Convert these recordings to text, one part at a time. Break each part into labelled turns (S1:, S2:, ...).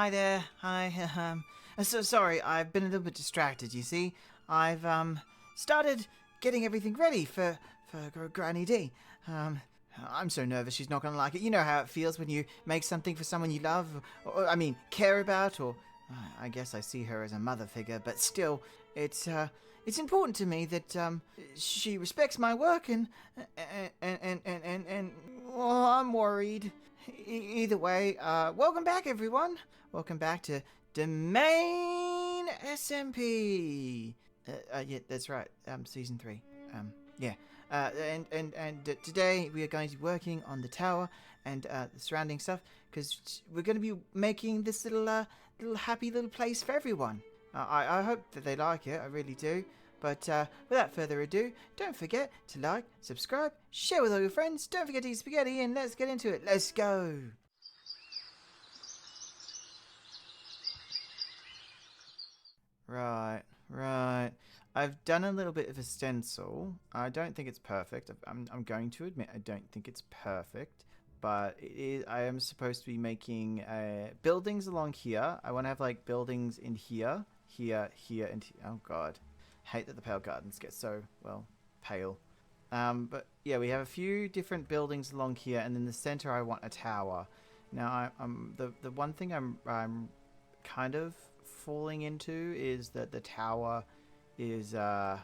S1: Hi there. Hi. So sorry, I've been a little bit distracted. You see, I've started getting everything ready for Granny Dee. I'm so nervous she's not gonna like it. You know how it feels when you make something for someone you love, or I mean, care about, or I guess I see her as a mother figure, but still, it's important to me that she respects my work, and well, I'm worried. Either way, welcome back, everyone. Welcome back to Domain SMP. Yeah, that's right. Season 3. Yeah. Today we are going to be working on the tower and the surrounding stuff, because we're going to be making this little happy little place for everyone. I hope that they like it. I really do. But without further ado, don't forget to like, subscribe, share with all your friends. Don't forget to eat spaghetti, and let's get into it. Let's go. Right. I've done a little bit of a stencil. I don't think it's perfect. I'm going to admit I don't think it's perfect. But I am supposed to be making buildings along here. I want to have like buildings in here, and here. Oh god. Hate that the pale gardens get so, well, pale. But yeah, we have a few different buildings along here, and in the center I want a tower. Now, the one thing I'm kind of falling into is that the tower is either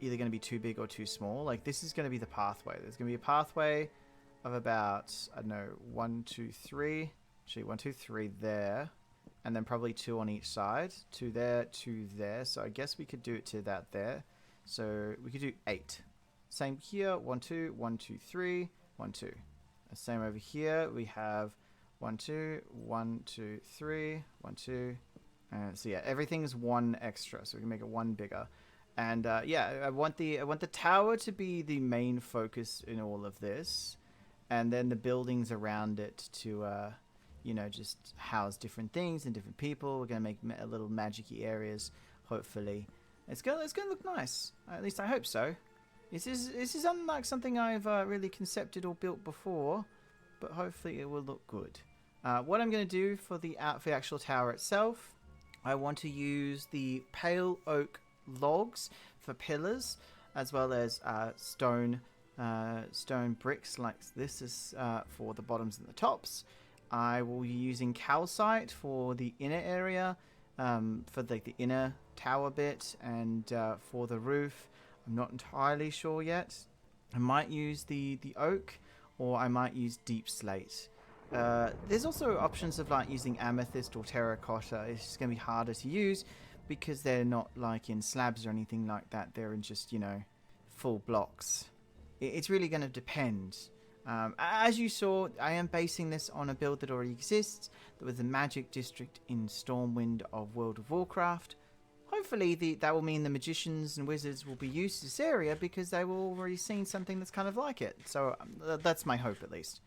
S1: going to be too big or too small. Like, this is going to be the pathway. There's going to be a pathway of about, I don't know, 1, 2, 3. Actually, 1, 2, 3 there. And then probably 2 on each side. 2 there, 2 there. So I guess we could do it to that there. So we could do 8. Same here. 1, 2, 1, 2, 3, 1, 2. Same over here. We have 1, 2, 1, 2, 3, 1, 2. So yeah, everything's 1 extra. So we can make it 1 bigger. And yeah, I want the tower to be the main focus in all of this, and then the buildings around it to you know, just house different things and different people. We're gonna make little magic-y areas. Hopefully, it's gonna look nice. At least I hope so. This is unlike something I've really concepted or built before, but hopefully it will look good. What I'm gonna do for the actual tower itself, I want to use the pale oak logs for pillars, as well as stone bricks like this is for the bottoms and the tops. I will be using calcite for the inner area, for the inner tower bit, and for the roof. I'm not entirely sure yet. I might use the oak, or I might use deep slate. There's also options of like using amethyst or terracotta. It's just going to be harder to use because they're not like in slabs or anything like that. They're in just, you know, full blocks. It's really going to depend. As you saw, I am basing this on a build that already exists, that was the Magic District in Stormwind of World of Warcraft. Hopefully that will mean the magicians and wizards will be used to this area because they will already seen something that's kind of like it. So that's my hope, at least.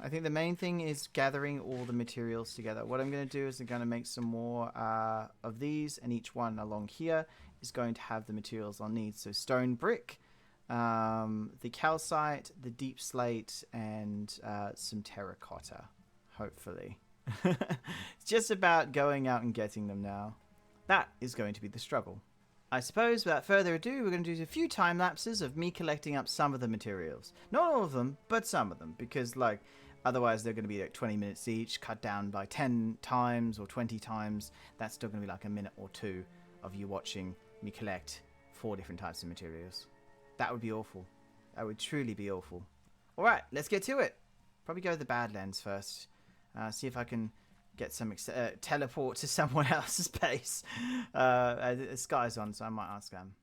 S1: I think the main thing is gathering all the materials together. What I'm going to do is I'm going to make some more of these, and each one along here is going to have the materials I'll need. So stone brick, the calcite, the deep slate, and some terracotta, hopefully. It's just about going out and getting them now. That is going to be the struggle. I suppose, without further ado, we're going to do a few time lapses of me collecting up some of the materials. Not all of them, but some of them, because, like, otherwise they're going to be like 20 minutes each, cut down by 10 times or 20 times. That's still going to be like a minute or 2 of you watching me collect 4 different types of materials. That would be awful. That would truly be awful. Alright, let's get to it. Probably go to the Badlands first. See if I can get some teleport to someone else's base. Sky's on, so I might ask them.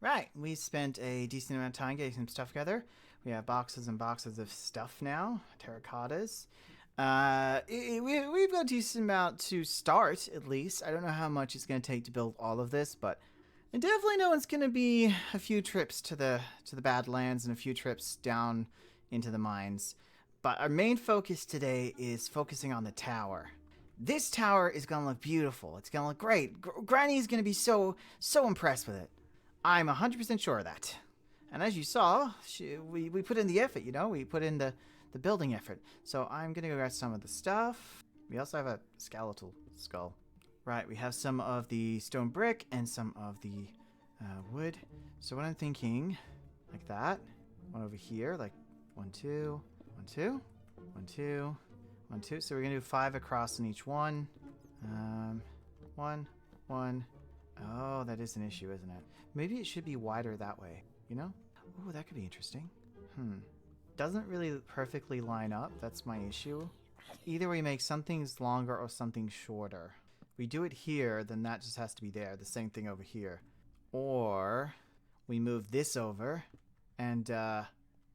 S1: Right, we spent a decent amount of time getting some stuff together. We have boxes and boxes of stuff now, terracottas. We've got a decent amount to start, at least. I don't know how much it's going to take to build all of this, but I definitely know it's going to be a few trips to the Badlands and a few trips down into the mines. But our main focus today is focusing on the tower. This tower is going to look beautiful. It's going to look great. Granny's going to be so impressed with it. I'm 100% sure of that. And as you saw, we put in the effort, you know? We put in the building effort. So I'm going to go grab some of the stuff. We also have a skeletal skull. Right, we have some of the stone brick and some of the wood. So what I'm thinking, like that. One over here, like 1, 2, 1, 2, 1, 2, 1, 2. So we're going to do 5 across in each one. 1, 1. Oh, that is an issue, isn't it? Maybe it should be wider that way, you know? Oh, that could be interesting. Doesn't really perfectly line up. That's my issue. Either we make some things longer or something shorter. If we do it here, then that just has to be there. The same thing over here. Or we move this over and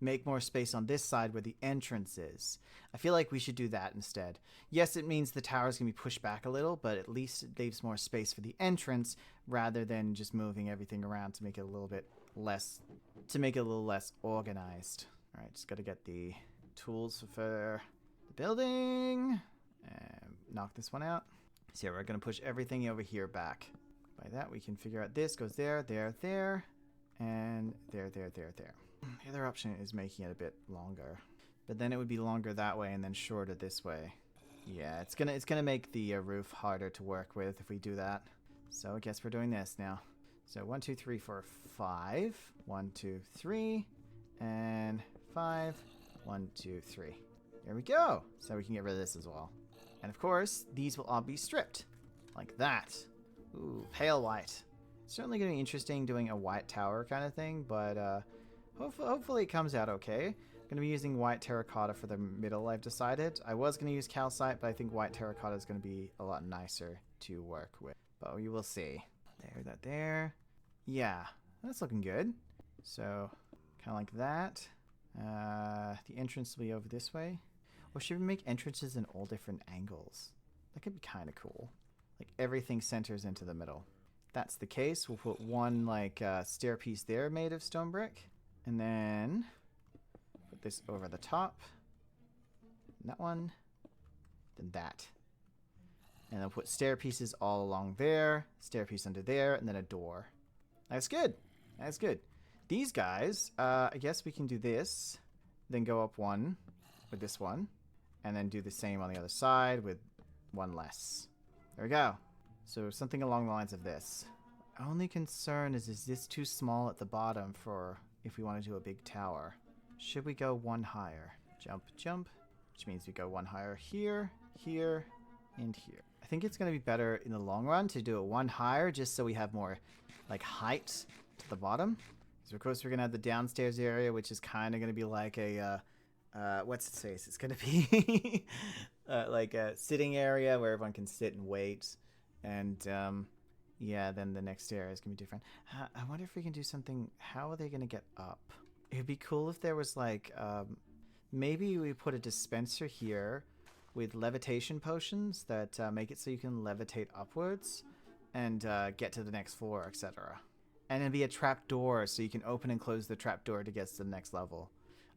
S1: make more space on this side where the entrance is. I feel like we should do that instead. Yes, it means the tower's going to be pushed back a little, but at least it leaves more space for the entrance rather than just moving everything around to make it a little bit less, organized. All right, just got to get the tools for the building and knock this one out. So yeah, we're going to push everything over here back. By that, we can figure out this goes there, there, there, and there, there, there, there. The other option is making it a bit longer, but then it would be longer that way and then shorter this way. Yeah, it's gonna make the roof harder to work with if we do that. So I guess we're doing this now. So 1, 2, 3, 4, 5. 1, 2, 3, and 5. 1, 2, 3. There we go. So we can get rid of this as well. And of course, these will all be stripped like that. Ooh, pale white. It's certainly gonna be interesting doing a white tower kind of thing, but hopefully it comes out okay. I'm going to be using white terracotta for the middle, I've decided. I was going to use calcite, but I think white terracotta is going to be a lot nicer to work with. But we will see. There, that there. Yeah, that's looking good. So, kind of like that. The entrance will be over this way. Or should we make entrances in all different angles? That could be kind of cool. Like everything centers into the middle. If that's the case, we'll put one like stair piece there made of stone brick. And then put this over the top. And that one. Then that. And then put stair pieces all along there. Stair piece under there. And then a door. That's good. That's good. These guys, I guess we can do this. Then go up one with this one. And then do the same on the other side with one less. There we go. So something along the lines of this. Only concern is this too small at the bottom for if we want to do a big tower? Should we go one higher? Jump, jump. Which means we go one higher here, here, and here. I think it's going to be better in the long run to do it one higher just so we have more like height to the bottom. So of course we're going to have the downstairs area, which is kind of going to be like a, what's it say? It's going to be like a sitting area where everyone can sit and wait. And yeah, then the next area is going to be different. I wonder if we can do something. How are they going to get up? It would be cool if there was like, maybe we put a dispenser here with levitation potions that make it so you can levitate upwards and get to the next floor, etc. And it'd be a trap door so you can open and close the trap door to get to the next level.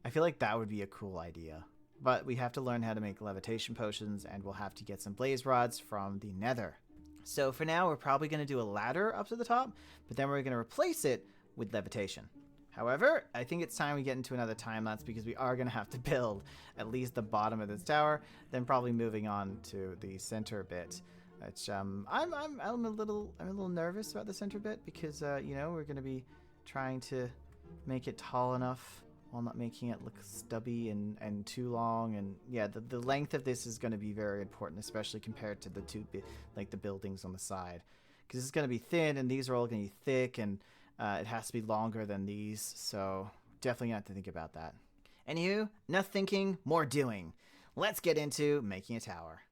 S1: I feel like that would be a cool idea. But we have to learn how to make levitation potions, and we'll have to get some blaze rods from the nether. So for now, we're probably going to do a ladder up to the top, but then we're going to replace it with levitation. However, I think it's time we get into another time lapse because we are going to have to build at least the bottom of this tower, then probably moving on to the center bit. Which I'm a little nervous about the center bit because you know, we're going to be trying to make it tall enough while not making it look stubby and too long. And yeah, the length of this is going to be very important, especially compared to the the buildings on the side, because it's going to be thin and these are all going to be thick, and it has to be longer than these. So definitely have to think about that. Anywho, enough thinking, more doing. Let's get into making a tower.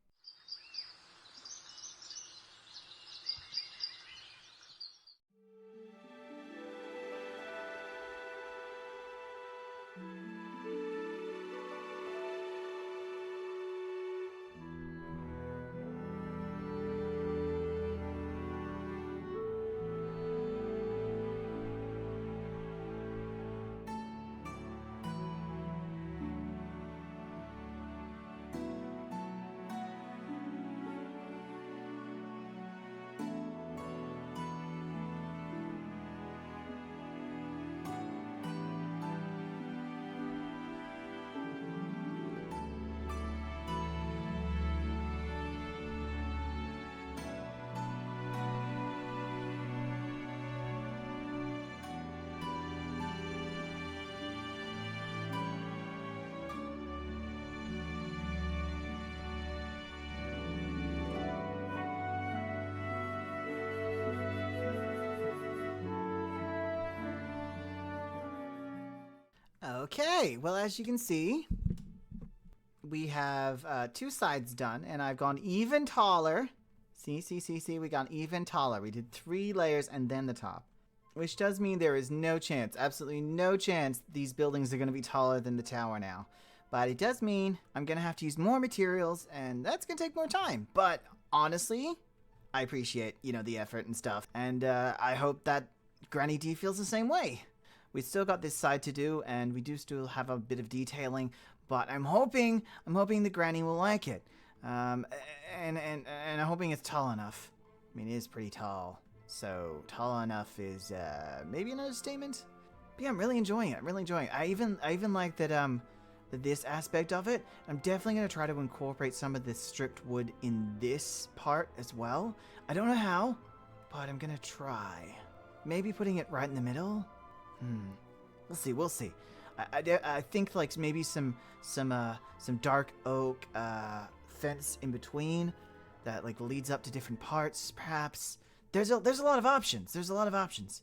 S1: Okay, well, as you can see, we have 2 sides done, and I've gone even taller. See, we got even taller. We did 3 layers and then the top. Which does mean there is no chance, absolutely no chance, these buildings are going to be taller than the tower now. But it does mean I'm going to have to use more materials, and that's going to take more time. But honestly, I appreciate, the effort and stuff. And I hope that Granny Dee feels the same way. We still got this side to do, and we do still have a bit of detailing, but I'm hoping the Granny will like it. And I'm hoping it's tall enough. I mean, it is pretty tall. So tall enough is maybe an understatement. But yeah, I'm really enjoying it. I even like that this aspect of it. I'm definitely gonna try to incorporate some of this stripped wood in this part as well. I don't know how, but I'm gonna try. Maybe putting it right in the middle. We'll see. I think like maybe some dark oak fence in between that like leads up to different parts, perhaps. There's a lot of options.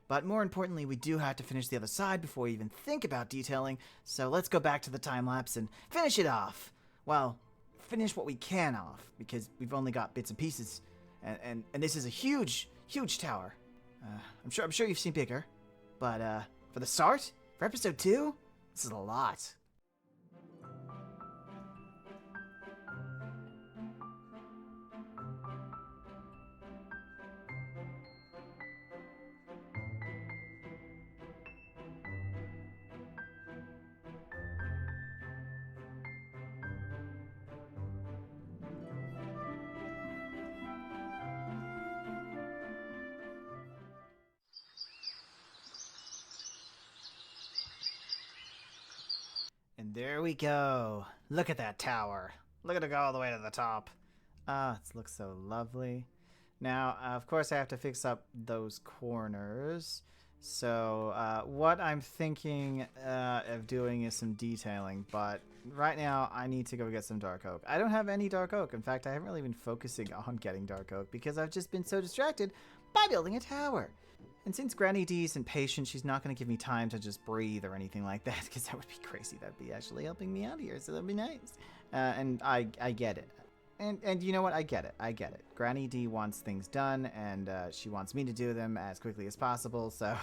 S1: But more importantly, we do have to finish the other side before we even think about detailing. So let's go back to the time lapse and finish it off. Well, finish what we can off, because we've only got bits and pieces, and this is a huge tower. I'm sure you've seen bigger, but for the start, for episode 2, this is a lot. And there we go. Look at that tower. Look at it go all the way to the top. It looks so lovely. Now, of course, I have to fix up those corners. So, what I'm thinking of doing is some detailing, but right now I need to go get some dark oak. I don't have any dark oak. In fact, I haven't really been focusing on getting dark oak because I've just been so distracted by building a tower. And since Granny Dee isn't patient, she's not going to give me time to just breathe or anything like that, because that would be crazy. That'd be actually helping me out here, so that'd be nice. And I get it. And you know what? I get it. Granny Dee wants things done, and she wants me to do them as quickly as possible, so,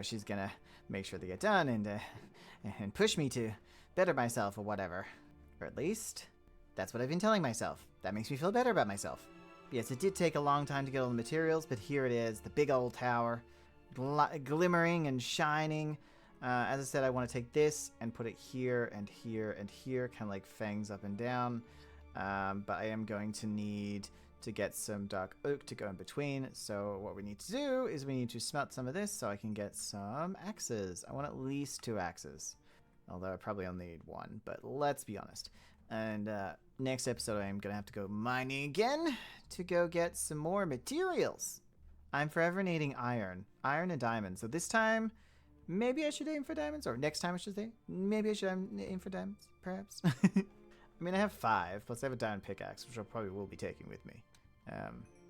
S1: she's going to make sure they get done and push me to better myself or whatever. Or at least, that's what I've been telling myself. That makes me feel better about myself. Yes, it did take a long time to get all the materials, but here it is, the big old tower, glimmering and shining. As I said, I want to take this and put it here and here and here, kind of like fangs up and down. But I am going to need to get some dark oak to go in between. So what we need to do is we need to smelt some of this so I can get some axes. I want at least 2 axes, although I probably only need 1, but let's be honest. And next episode, I'm going to have to go mining again to go get some more materials. I'm forever needing iron and diamonds. So this time, maybe I should aim for diamonds, or next time I should say, maybe I should aim for diamonds, perhaps. I mean, I have 5, plus I have a diamond pickaxe, which I probably will be taking with me.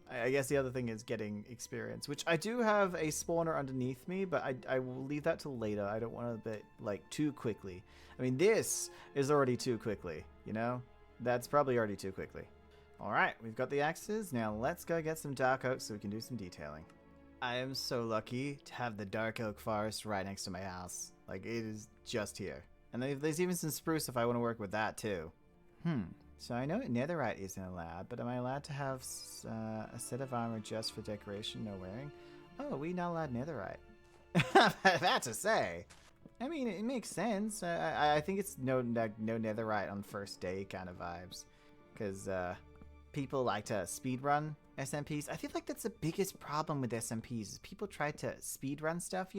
S1: I guess the other thing is getting experience, which I do have a spawner underneath me, but I will leave that till later. I don't want to be, like, too quickly. I mean, this is already too quickly, That's probably already too quickly. Alright, we've got the axes. Now let's go get some dark oak so we can do some detailing. I am so lucky to have the dark oak forest right next to my house. Like, it is just here. And there's even some spruce if I want to work with that, too. So I know netherite isn't allowed, but am I allowed to have a set of armor just for decoration, no wearing? Oh, we not allowed netherite. That's a say. I mean, it makes sense. I think it's no netherite on first day kind of vibes. Because people like to speedrun SMPs. I feel like that's the biggest problem with SMPs is people try to speedrun stuff,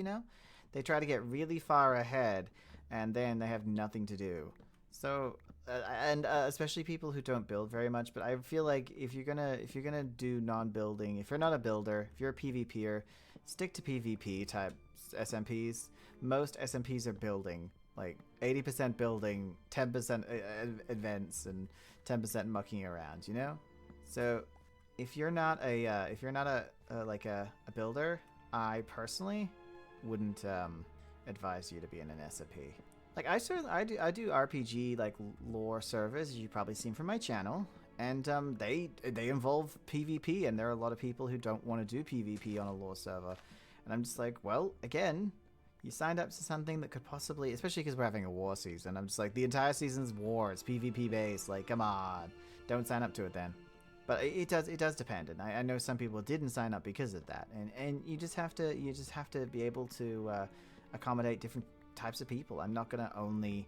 S1: They try to get really far ahead, and then they have nothing to do. So, especially people who don't build very much, but I feel like if you're gonna do non-building, if you're not a builder, if you're a PvPer, stick to PvP type SMPs. Most SMPs are building, like 80% building, 10% events, and 10% mucking around. So if you're not a builder, I personally wouldn't advise you to be in an SMP. Like I do RPG like lore servers, as you've probably seen from my channel, and they involve PvP, and there are a lot of people who don't want to do PvP on a lore server, and I'm just like, well, again, you signed up to something that could possibly, especially because we're having a war season. I'm just like, the entire season's war, it's PvP based. Like, come on, don't sign up to it then. But it does depend, and I know some people didn't sign up because of that, and you just have to be able to accommodate different types of people. I'm not gonna only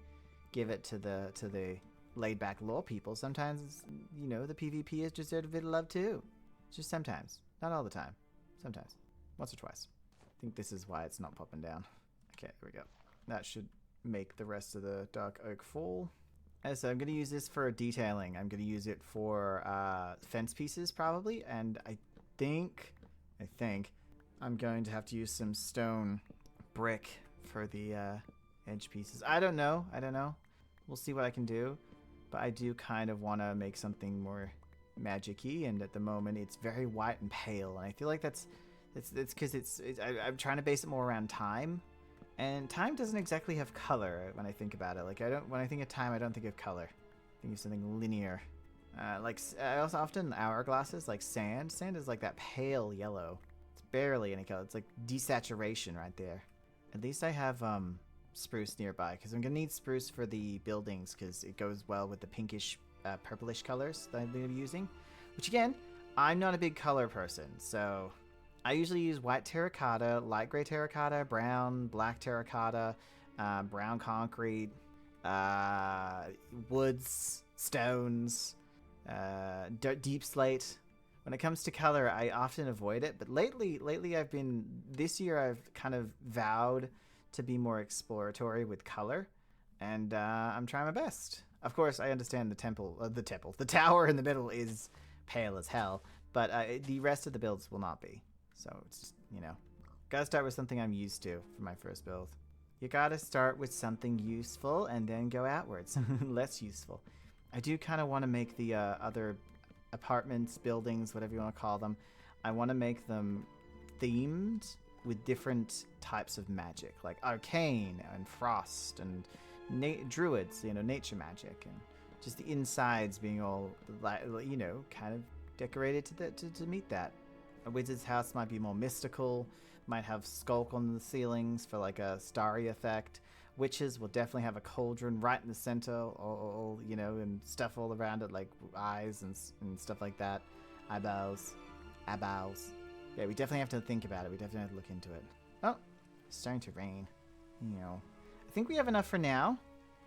S1: give it to the laid back lore people. Sometimes, you know, the PvP is just a bit of love too. Just sometimes, not all the time. Sometimes, once or twice. I think this is why it's not popping down. Okay, there we go. That should make the rest of the dark oak fall. So I'm going to use this for detailing. I'm going to use it for fence pieces probably, and I think I'm going to have to use some stone brick for the edge pieces. I don't know. We'll see what I can do, but I do kind of want to make something more magic-y, and at the moment it's very white and pale, and I feel like that's because I'm trying to base it more around time. And time doesn't exactly have color when I think about it. Like when I think of time, I don't think of color. I think of something linear. I also often hourglasses, like sand. Sand is like that pale yellow. It's barely any color. It's like desaturation right there. At least I have spruce nearby, because I'm gonna need spruce for the buildings, because it goes well with the pinkish, purplish colors that I'm gonna be using. Which again, I'm not a big color person, so I usually use white terracotta, light gray terracotta, brown, black terracotta, brown concrete, woods, stones, deep slate. When it comes to color, I often avoid it, but lately this year I've kind of vowed to be more exploratory with color, and I'm trying my best. Of course, I understand the tower in the middle is pale as hell, but the rest of the builds will not be. So it's, you know, gotta start with something I'm used to for my first build. You gotta start with something useful and then go outwards. Less useful. I do kind of want to make the other apartments, buildings, whatever you want to call them, I want to make them themed with different types of magic, like arcane and frost and druids, you know, nature magic, and just the insides being all, you know, kind of decorated to meet that. A wizard's house might be more mystical, might have skulk on the ceilings for like a starry effect. Witches will definitely have a cauldron right in the center, all you know, and stuff all around it, like eyes and stuff like that. Eyeballs. Yeah, we definitely have to think about it. We definitely have to look into it. Oh, it's starting to rain. You know, I think we have enough for now.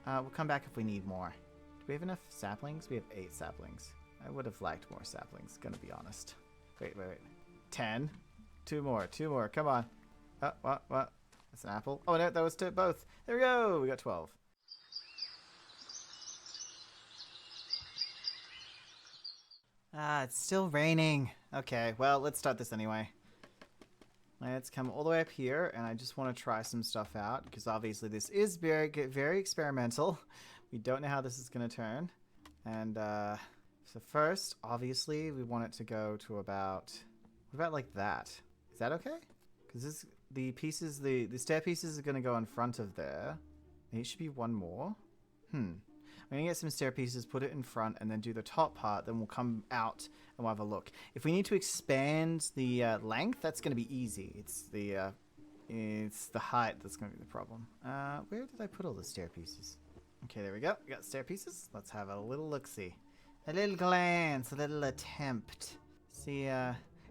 S1: We'll come back if we need more. Do we have enough saplings? We have 8 saplings. I would have liked more saplings, gonna be honest. Wait. 10. 2 more. Come on. What? That's an apple. Oh, no, that was both. There we go. We got 12. It's still raining. Okay, well, let's start this anyway. Let's come all the way up here, and I just want to try some stuff out, because obviously this is very experimental. We don't know how this is going to turn. And so first, obviously, we want it to go to about... What about like that? Is that okay? Because the stair pieces are going to go in front of there. It should be one more. I'm going to get some stair pieces, put it in front, and then do the top part. Then we'll come out and we'll have a look. If we need to expand the length, that's going to be easy. It's the height that's going to be the problem. Where did I put all the stair pieces? Okay, there we go. We got stair pieces. Let's have a little look-see. A little glance, a little attempt. See,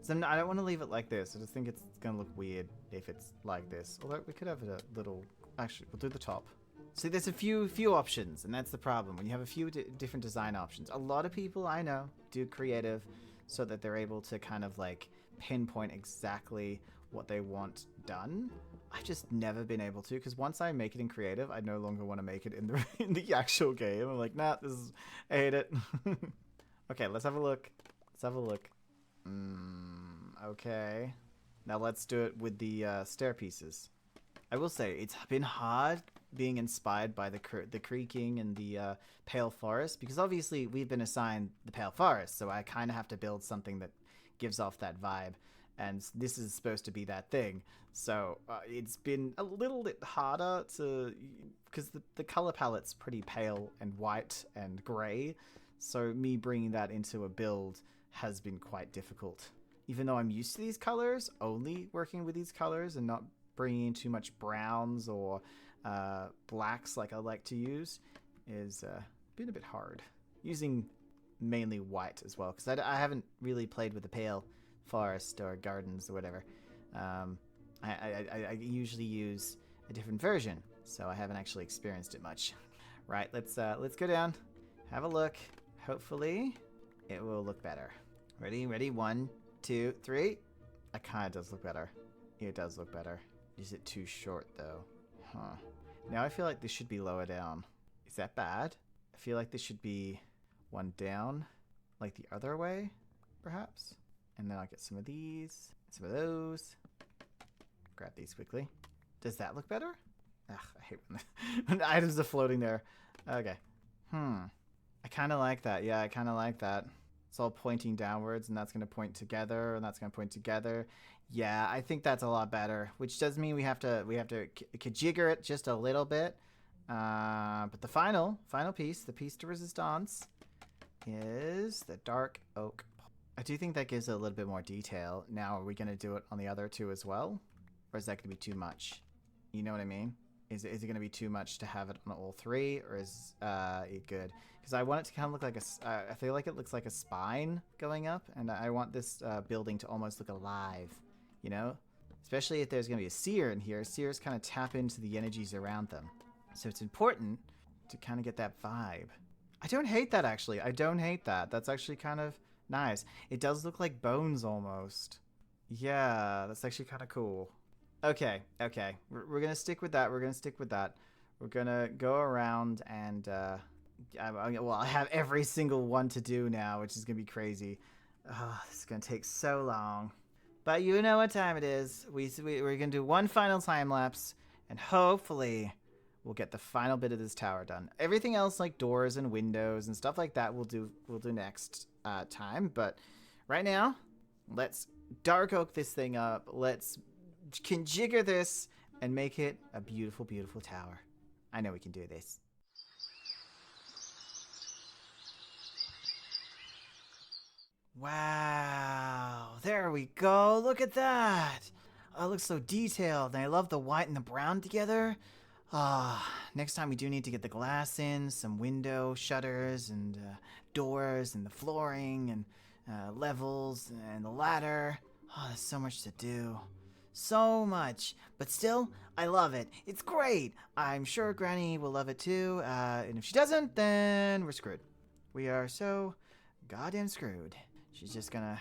S1: so I don't want to leave it like this. I just think it's going to look weird if it's like this. Although we could have it a little... Actually, we'll do the top. See, there's a few options, and that's the problem. When you have a few different design options. A lot of people I know do creative so that they're able to kind of like pinpoint exactly what they want done. I've just never been able to, because once I make it in creative, I no longer want to make it in the actual game. I'm like, nah, I hate it. Okay, let's have a look. Okay. Now let's do it with the stair pieces. I will say, it's been hard being inspired by the creaking and the pale forest, because obviously we've been assigned the pale forest, so I kind of have to build something that gives off that vibe. and this is supposed to be that thing. So it's been a little bit harder to, because the color palette's pretty pale and white and gray, so me bringing that into a build has been quite difficult. Even though I'm used to these colors, only working with these colors and not bringing in too much browns or blacks like I like to use, is been a bit hard. Using mainly white as well, because I haven't really played with the pale forest or gardens or whatever. I usually use a different version, so I haven't actually experienced it much. Right, let's go down, have a look. Hopefully, it will look better. Ready? 1, 2, 3. It kind of does look better. It does look better. Is it too short though? Huh. Now I feel like this should be lower down. Is that bad? I feel like this should be one down, like the other way, perhaps. And then I'll get some of these, some of those. Grab these quickly. Does that look better? Ugh, I hate when the items are floating there. Okay. I kind of like that. Yeah, I kind of like that. It's all pointing downwards, and that's going to point together, and that's going to point together. Yeah, I think that's a lot better, which does mean we have to kajigger it just a little bit. But the final piece, the piece de resistance, is the dark oak. I do think that gives it a little bit more detail. Now, are we going to do it on the other two as well? Or is that going to be too much? You know what I mean? Is it going to be too much to have it on all three, or is it good? Because I want it to kind of look like I feel like it looks like a spine going up, and I want this building to almost look alive, you know? Especially if there's going to be a seer in here. Seers kind of tap into the energies around them. So it's important to kind of get that vibe. I don't hate that, actually. I don't hate that. That's actually kind of nice. It does look like bones almost. Yeah, that's actually kind of cool. Okay. We're going to stick with that. We're going to go around and, I have every single one to do now, which is going to be crazy. Oh, this is going to take so long. But you know what time it is. We're going to do one final time lapse, and hopefully we'll get the final bit of this tower done. Everything else, like doors and windows and stuff like that, we'll do next time. But right now, let's dark oak this thing up. Let's conjigger this and make it a beautiful, beautiful tower. I know we can do this. Wow, there we go. Look at that. Oh, it looks so detailed, and I love the white and the brown together. Next time we do need to get the glass in, some window shutters and doors and the flooring and levels and the ladder. Oh, there's so much to do. So much. But still, I love it. It's great. I'm sure Granny will love it too. And if she doesn't, then we're screwed. We are so goddamn screwed. She's just gonna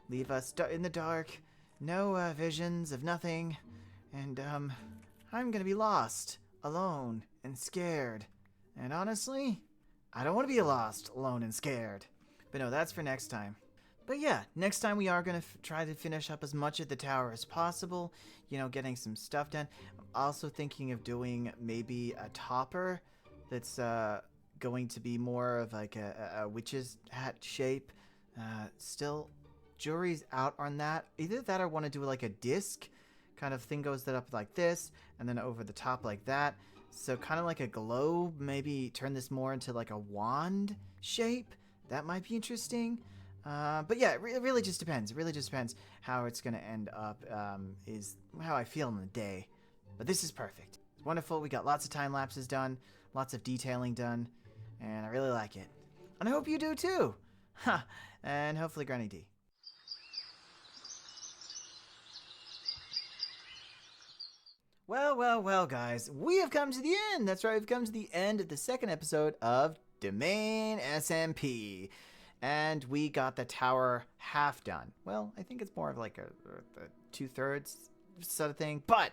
S1: leave us in the dark. No visions of nothing. And, I'm gonna be lost, alone, and scared. And honestly, I don't want to be lost, alone, and scared. But no, that's for next time. But yeah, next time we are going to try to finish up as much of the tower as possible. You know, getting some stuff done. I'm also thinking of doing maybe a topper that's going to be more of like a witch's hat shape. Still, jury's out on that. Either that or I want to do like a disc kind of thing, goes that up like this, and then over the top like that. So kind of like a globe, maybe turn this more into like a wand shape. That might be interesting. But yeah, it really just depends. It really just depends how it's going to end up, is how I feel in the day. But this is perfect. It's wonderful. We got lots of time lapses done, lots of detailing done, and I really like it. And I hope you do too. Ha! And hopefully Granny Dee. Well, guys, we have come to the end. That's right, we've come to the end of the second episode of Domain SMP. And we got the tower half done. Well, I think it's more of like a 2/3 sort of thing. But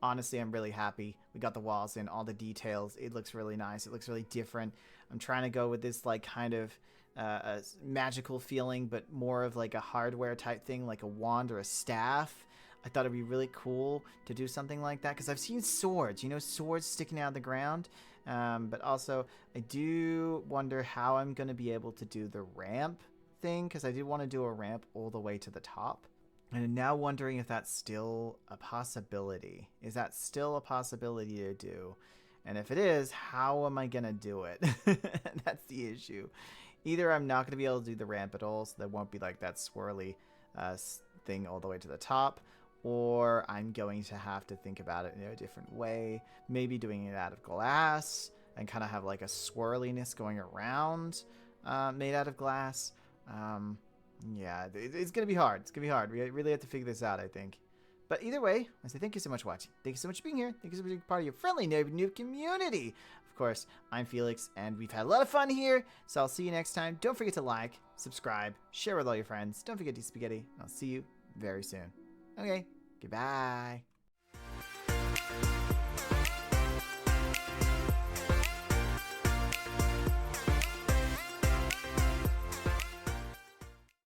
S1: honestly, I'm really happy. We got the walls in, all the details. It looks really nice. It looks really different. I'm trying to go with this like kind of a magical feeling, but more of like a hardware type thing, like a wand or a staff. I thought it'd be really cool to do something like that, because I've seen swords, you know, swords sticking out of the ground. But also, I do wonder how I'm going to be able to do the ramp thing, because I do want to do a ramp all the way to the top. And I'm now wondering if that's still a possibility. Is that still a possibility to do? And if it is, how am I going to do it? That's the issue. Either I'm not going to be able to do the ramp at all, so there won't be like that swirly thing all the way to the top, or I'm going to have to think about it in a different way. Maybe doing it out of glass and kind of have like a swirliness going around made out of glass. Yeah, it's going to be hard. It's going to be hard. We really have to figure this out, I think. But either way, I say thank you so much for watching. Thank you so much for being here. Thank you so much for being part of your friendly noob community. Of course, I'm Felix, and we've had a lot of fun here. So I'll see you next time. Don't forget to like, subscribe, share with all your friends. Don't forget to eat spaghetti. I'll see you very soon. Okay, goodbye.